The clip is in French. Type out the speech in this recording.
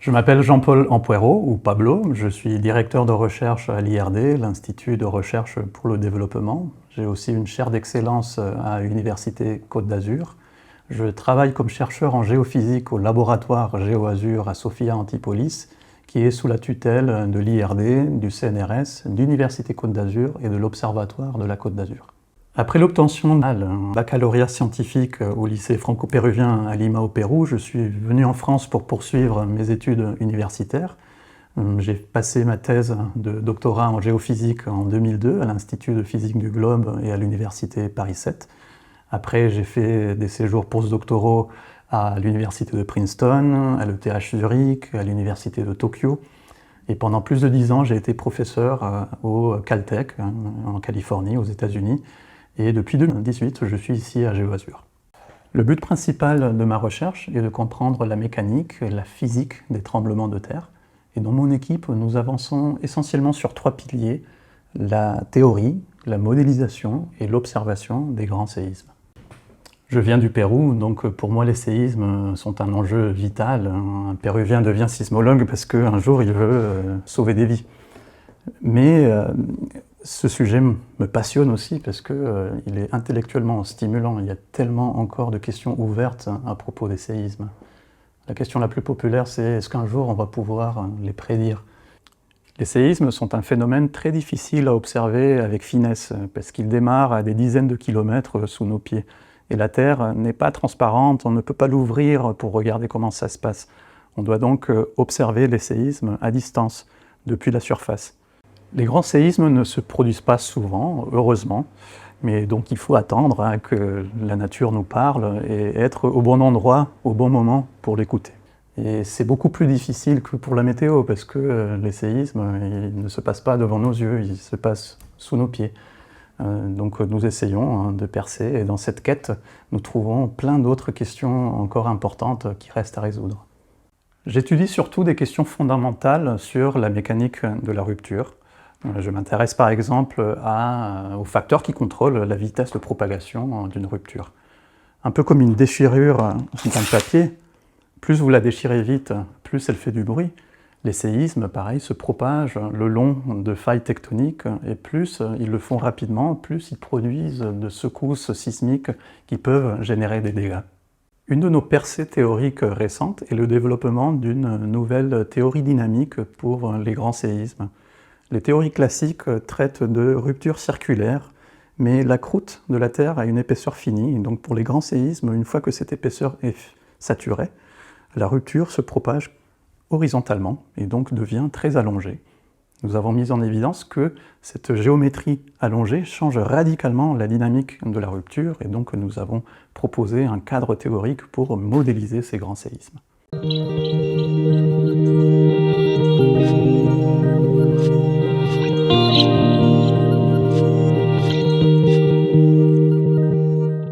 Je m'appelle Jean-Paul Ampuero, ou Pablo. Je suis directeur de recherche à l'IRD, l'Institut de recherche pour le développement. J'ai aussi une chaire d'excellence à l'Université Côte d'Azur. Je travaille comme chercheur en géophysique au laboratoire GeoAzur à Sophia Antipolis, qui est sous la tutelle de l'IRD, du CNRS, d'Université Côte d'Azur et de l'Observatoire de la Côte d'Azur. Après l'obtention d'un baccalauréat scientifique au lycée franco-péruvien à Lima au Pérou, je suis venu en France pour poursuivre mes études universitaires. J'ai passé ma thèse de doctorat en géophysique en 2002 à l'Institut de physique du Globe et à l'Université Paris 7. Après, j'ai fait des séjours postdoctoraux à l'Université de Princeton, à l'ETH Zurich, à l'Université de Tokyo. Et pendant plus de 10 ans, j'ai été professeur au Caltech, en Californie, aux États-Unis. Et depuis 2018, je suis ici à GeoAzur. Le but principal de ma recherche est de comprendre la mécanique et la physique des tremblements de terre. Et dans mon équipe, nous avançons essentiellement sur 3 piliers: la théorie, la modélisation et l'observation des grands séismes. Je viens du Pérou, donc pour moi les séismes sont un enjeu vital. Un Péruvien devient sismologue parce qu'un jour il veut sauver des vies. Mais ce sujet me passionne aussi parce qu'il est intellectuellement stimulant. Il y a tellement encore de questions ouvertes à propos des séismes. La question la plus populaire, c'est est-ce qu'un jour on va pouvoir les prédire? Les séismes sont un phénomène très difficile à observer avec finesse parce qu'ils démarrent à des dizaines de kilomètres sous nos pieds. Et la Terre n'est pas transparente, on ne peut pas l'ouvrir pour regarder comment ça se passe. On doit donc observer les séismes à distance, depuis la surface. Les grands séismes ne se produisent pas souvent, heureusement, mais donc il faut attendre que la nature nous parle et être au bon endroit, au bon moment pour l'écouter. Et c'est beaucoup plus difficile que pour la météo, parce que les séismes, ils ne se passent pas devant nos yeux, ils se passent sous nos pieds. Donc nous essayons de percer, et dans cette quête, nous trouvons plein d'autres questions encore importantes qui restent à résoudre. J'étudie surtout des questions fondamentales sur la mécanique de la rupture. Je m'intéresse par exemple aux facteurs qui contrôlent la vitesse de propagation d'une rupture. Un peu comme une déchirure d'un papier, plus vous la déchirez vite, plus elle fait du bruit. Les séismes, pareil, se propagent le long de failles tectoniques, et plus ils le font rapidement, plus ils produisent de secousses sismiques qui peuvent générer des dégâts. Une de nos percées théoriques récentes est le développement d'une nouvelle théorie dynamique pour les grands séismes. Les théories classiques traitent de ruptures circulaires, mais la croûte de la Terre a une épaisseur finie, donc pour les grands séismes, une fois que cette épaisseur est saturée, la rupture se propage horizontalement et donc devient très allongée. Nous avons mis en évidence que cette géométrie allongée change radicalement la dynamique de la rupture, et donc nous avons proposé un cadre théorique pour modéliser ces grands séismes.